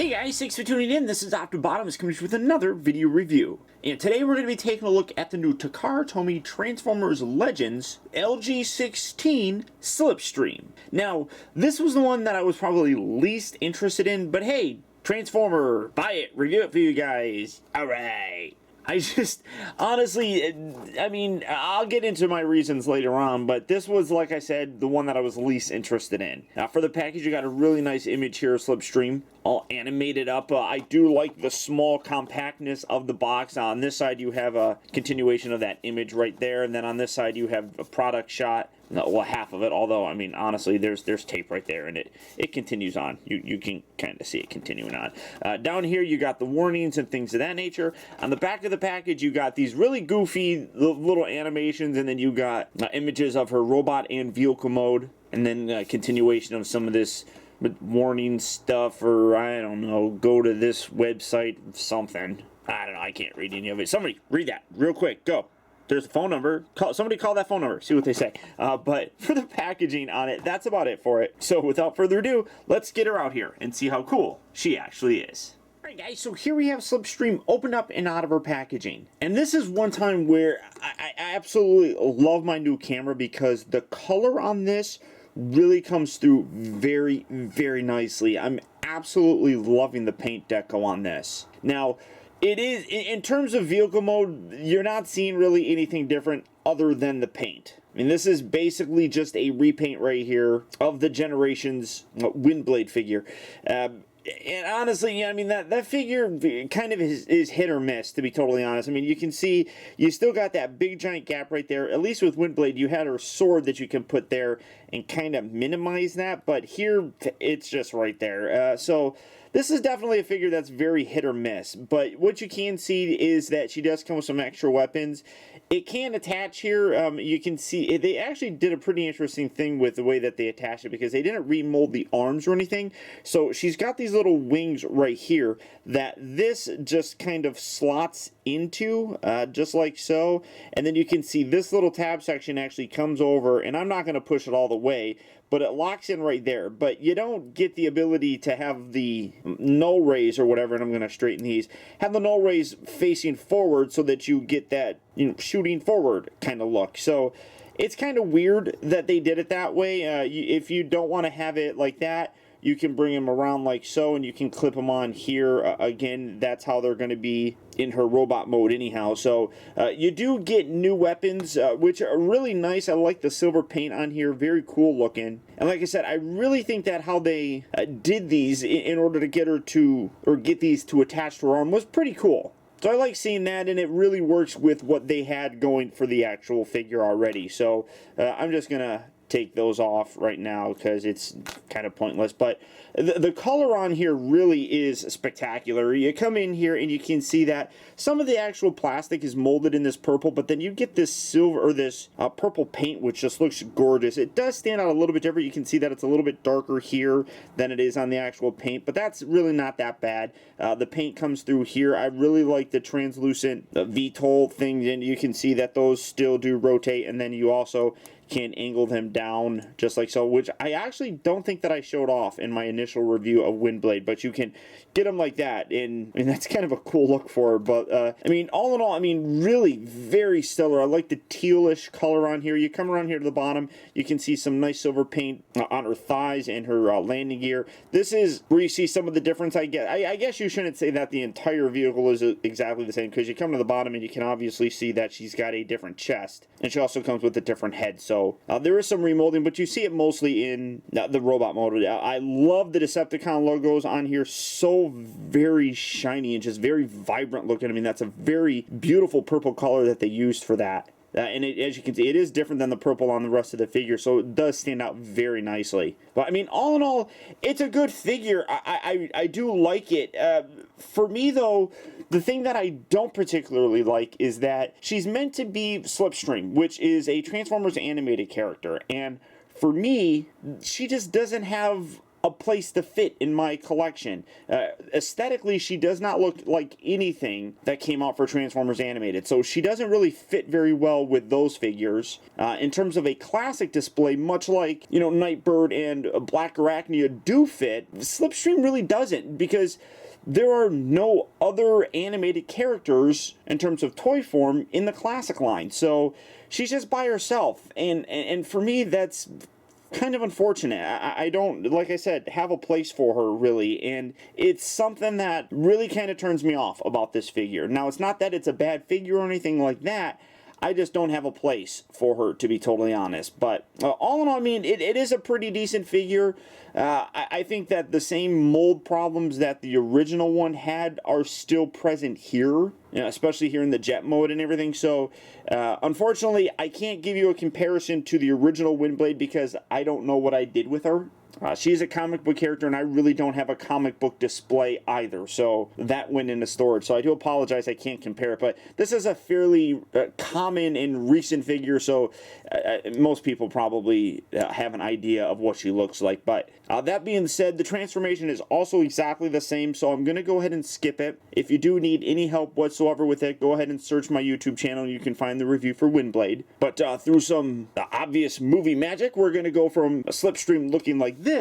Hey guys, thanks for tuning in. This is Optibotimus coming with another video review. And today we're going to be taking a look at the new Takara Tomy Transformers Legends LG16 Slipstream. Now, this was the one that I was probably least interested in, but hey, Transformer, buy it, review it for you guys. Alright. I just, honestly, I mean, I'll get into my reasons later on, but this was, like I said, the one that I was least interested in. Now, for the package, you got a really nice image here, Slipstream, all animated up. I do like the small compactness of the box. On this side, you have a continuation of that image right there, and then on this side, you have a product shot. No, well, half of it, although, I mean, honestly, there's tape right there, and it continues on. You can kind of see it continuing on. Down here, you got the warnings and things of that nature. On the back of the package, you got these really goofy little animations, and then you got images of her robot and vehicle mode, and then continuation of some of this warning stuff, or, I don't know, go to this website, something. I don't know, I can't read any of it. Somebody, read that real quick, go. There's a phone number. Somebody call that phone number. See what they say. But for the packaging on it, that's about it for it. So without further ado, let's get her out here and see how cool she actually is. Alright guys, so here we have Slipstream opened up and out of her packaging. And this is one time where I absolutely love my new camera because the color on this really comes through very, very nicely. I'm absolutely loving the paint deco on this. Now, it is, in terms of vehicle mode, you're not seeing really anything different other than the paint. I mean, this is basically just a repaint right here of the Generations Windblade figure. And honestly, yeah, I mean, that figure kind of is hit or miss, to be totally honest. I mean, you can see you still got that big giant gap right there. At least with Windblade, you had her sword that you can put there and kind of minimize that. But here, it's just right there. So this is definitely a figure that's very hit or miss. But what you can see is that she does come with some extra weapons. It can attach here. You can see they actually did a pretty interesting thing with the way that they attach it because they didn't remold the arms or anything. So she's got these little wings right here that this just kind of slots into, just like so. And then you can see this little tab section actually comes over, and I'm not going to push it all the way, but it locks in right there. But you don't get the ability to have the null rays or whatever, and I'm going to straighten these, have the null rays facing forward so that you get that, you know, shooting forward kind of look. So it's kind of weird that they did it that way. If you don't want to have it like that, you can bring them around like so, and you can clip them on here. Again, that's how they're going to be in her robot mode anyhow. So you do get new weapons, which are really nice. I like the silver paint on here. Very cool looking. And like I said, I really think that how they did these in order to get her to, or get these to attach to her arm was pretty cool. So I like seeing that, and it really works with what they had going for the actual figure already. So I'm just going to take those off right now because it's kind of pointless, but the color on here really is spectacular. You come in here and you can see that some of the actual plastic is molded in this purple, but then you get this silver or this purple paint, which just looks gorgeous. It does stand out a little bit different. You can see that it's a little bit darker here than it is on the actual paint, but that's really not that bad. The paint comes through here. I really like the translucent VTOL thing, and you can see that those still do rotate, and then you also can angle them down just like so, which I actually don't think that I showed off in my initial review of Windblade, but you can get them like that, and that's kind of a cool look for her. But I mean, all in all, I mean, really very stellar. I like the tealish color on here. You come around here to the bottom, you can see some nice silver paint on her thighs and her landing gear. This is where you see some of the difference. I guess you shouldn't say that the entire vehicle is exactly the same, because you come to the bottom and you can obviously see that she's got a different chest, and she also comes with a different head. So there is some remolding, but you see it mostly in the robot mode. I love the Decepticon logos on here. So very shiny and just very vibrant looking. I mean, that's a very beautiful purple color that they used for that. And as you can see, it is different than the purple on the rest of the figure, so it does stand out very nicely. But, I mean, all in all, it's a good figure. I do like it. For me, though, the thing that I don't particularly like is that she's meant to be Slipstream, which is a Transformers animated character. And for me, she just doesn't have a place to fit in my collection. Aesthetically, she does not look like anything that came out for Transformers Animated, so she doesn't really fit very well with those figures. In terms of a classic display, much like, you know, Nightbird and Black Arachnia do fit, Slipstream really doesn't, because there are no other animated characters in terms of toy form in the classic line. So she's just by herself. And for me, that's kind of unfortunate. I don't, like I said, have a place for her, really. And it's something that really kind of turns me off about this figure. Now, it's not that it's a bad figure or anything like that. I just don't have a place for her, to be totally honest. But all in all, I mean, it is a pretty decent figure. I think that the same mold problems that the original one had are still present here, you know, especially here in the jet mode and everything. So, unfortunately, I can't give you a comparison to the original Windblade because I don't know what I did with her. She's a comic book character, and I really don't have a comic book display either, so that went into storage. So I do apologize, I can't compare it, but this is a fairly common and recent figure, so most people probably have an idea of what she looks like. But that being said, the transformation is also exactly the same, so I'm going to go ahead and skip it. If you do need any help whatsoever with it, go ahead and search my YouTube channel, and you can find the review for Windblade. But through some obvious movie magic, we're going to go from a Slipstream looking like this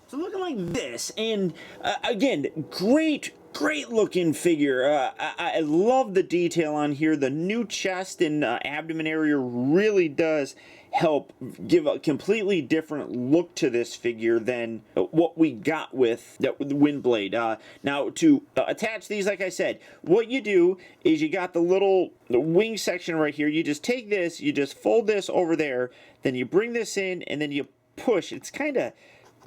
to looking like this. And again, great looking figure. I love the detail on here. The new chest and abdomen area really does help give a completely different look to this figure than what we got with the Windblade. Now, to attach these, like I said, what you do is you got the wing section right here. You just take this, you just fold this over there, then you bring this in, and then you push. It's kind of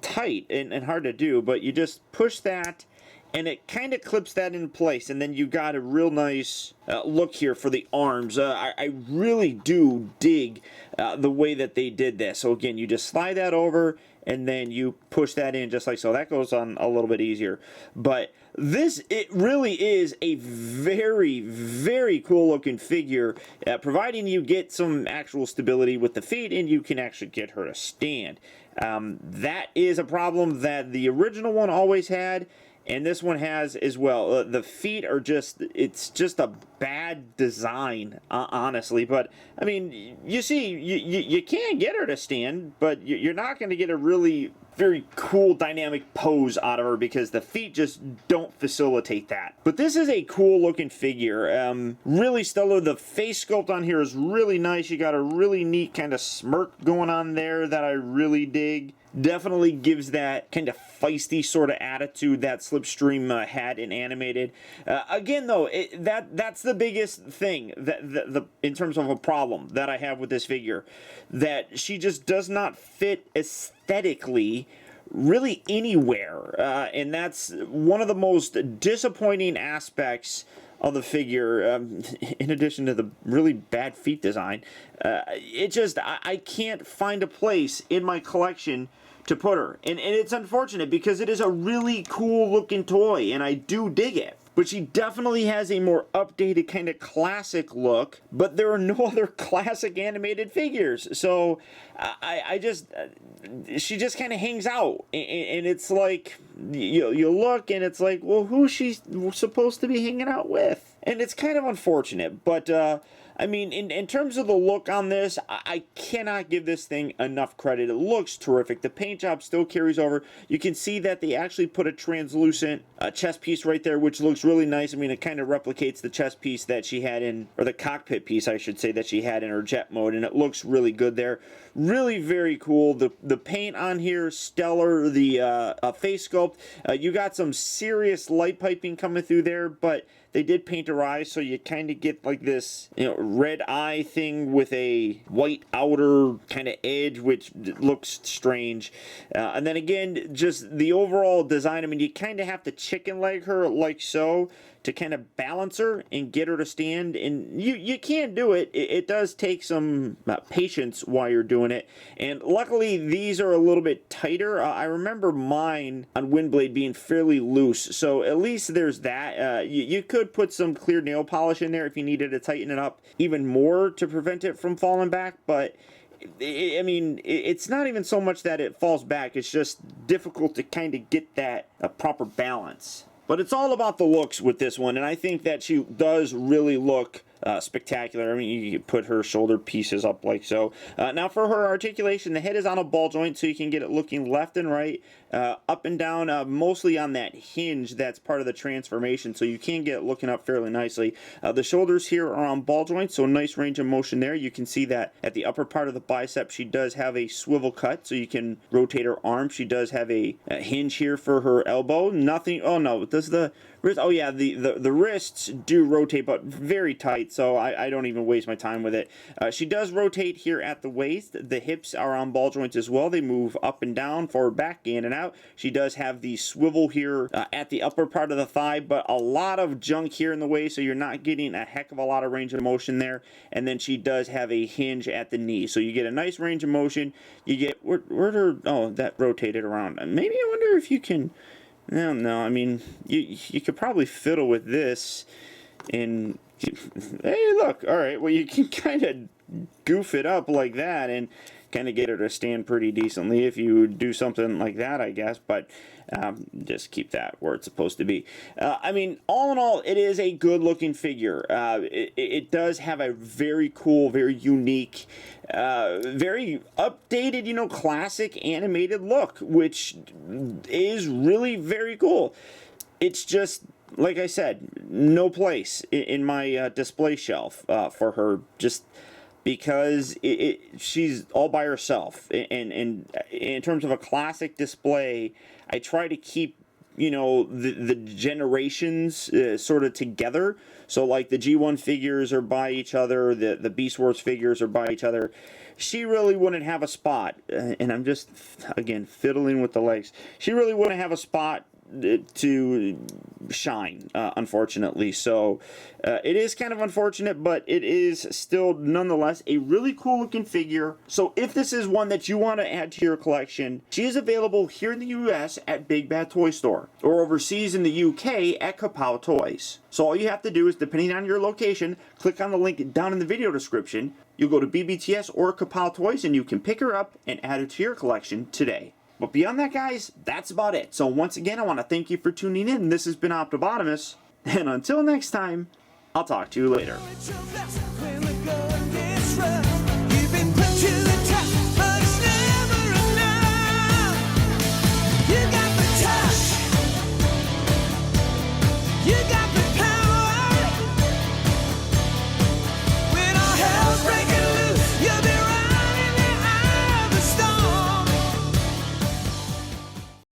tight and hard to do, but you just push that, and it kind of clips that in place, and then you got a real nice look here for the arms. I really do dig the way that they did this. So again, you just slide that over, and then you push that in just like so. That goes on a little bit easier. But this, it really is a very cool looking figure, providing you get some actual stability with the feet and you can actually get her to stand. That is a problem that the original one always had, and this one has as well. The feet are just, it's just a bad design, honestly. But, I mean, you see, you can get her to stand, but you're not going to get a really very cool dynamic pose out of her because the feet just don't facilitate that. But this is a cool looking figure. Really stellar. The face sculpt on here is really nice. You got a really neat kind of smirk going on there that I really dig. Definitely gives that kind of feisty sort of attitude that Slipstream had in animated. Again, though, that's the biggest thing that in terms of a problem that I have with this figure, that she just does not fit aesthetically really anywhere, and that's one of the most disappointing aspects of the figure, in addition to the really bad feet design. It just, I can't find a place in my collection to put her. And it's unfortunate because it is a really cool looking toy and I do dig it. But she definitely has a more updated kind of classic look, but there are no other classic animated figures. So I just, she just kind of hangs out, and it's like, you look and it's like, well, who's she supposed to be hanging out with? And it's kind of unfortunate, but I mean, in terms of the look on this, I cannot give this thing enough credit. It looks terrific. The paint job still carries over. You can see that they actually put a translucent chest piece right there, which looks really nice. I mean, it kind of replicates the chest piece that she had in, or the cockpit piece, I should say, that she had in her jet mode, and it looks really good there. Really very cool. The paint on here, stellar. The face sculpt, you got some serious light piping coming through there, but they did paint her eyes, so you kind of get like this, you know, red eye thing with a white outer kind of edge, which looks strange. And then again, just the overall design, I mean, you kind of have to chicken leg her like so to kind of balance her and get her to stand, and you can do it. It does take some patience while you're doing it, and luckily these are a little bit tighter. I remember mine on Windblade being fairly loose, so at least there's that. You could put some clear nail polish in there if you needed to tighten it up even more to prevent it from falling back, but I mean, it's not even so much that it falls back, it's just difficult to kind of get that proper balance. But it's all about the looks with this one, and I think that she does really look spectacular. I mean, you can put her shoulder pieces up like so. Now for her articulation, the head is on a ball joint, so you can get it looking left and right, up and down, mostly on that hinge that's part of the transformation, so you can get it looking up fairly nicely. The shoulders here are on ball joints, so nice range of motion there. You can see that at the upper part of the bicep, she does have a swivel cut, so you can rotate her arm. She does have a hinge here for her elbow. Nothing, oh no, does the wrist, oh yeah, the wrists do rotate, but very tight, so I don't even waste my time with it. She does rotate here at the waist. The hips are on ball joints as well. They move up and down, forward, back, in and out. She does have the swivel here at the upper part of the thigh, but a lot of junk here in the way, so you're not getting a heck of a lot of range of motion there. And then she does have a hinge at the knee, so you get a nice range of motion. You get, where'd her, oh, that rotated around. Maybe I wonder if you can, no, I mean, you could probably fiddle with this and, hey, look, all right, well, you can kind of goof it up like that and kind of get her to stand pretty decently if you do something like that, I guess, but just keep that where it's supposed to be. I mean, all in all, it is a good looking figure. It does have a very cool, very unique, very updated, you know, classic animated look, which is really very cool. It's just, like I said, no place in my display shelf for her, just because she's all by herself. And in terms of a classic display, I try to keep, you know, the generations sort of together. So like the G1 figures are by each other, the Beast Wars figures are by each other. She really wouldn't have a spot, and I'm just, again, fiddling with the legs. She really wouldn't have a spot to shine, unfortunately. So it is kind of unfortunate, but it is still nonetheless a really cool looking figure. So if this is one that you want to add to your collection, she is available here in the US at Big Bad Toy Store, or overseas in the UK at Kapow Toys. So all you have to do is, depending on your location, click on the link down in the video description. You'll go to BBTS or Kapow Toys and you can pick her up and add her to your collection today. But beyond that, guys, that's about it. So once again, I want to thank you for tuning in. This has been Optibotimus, and until next time, I'll talk to you later.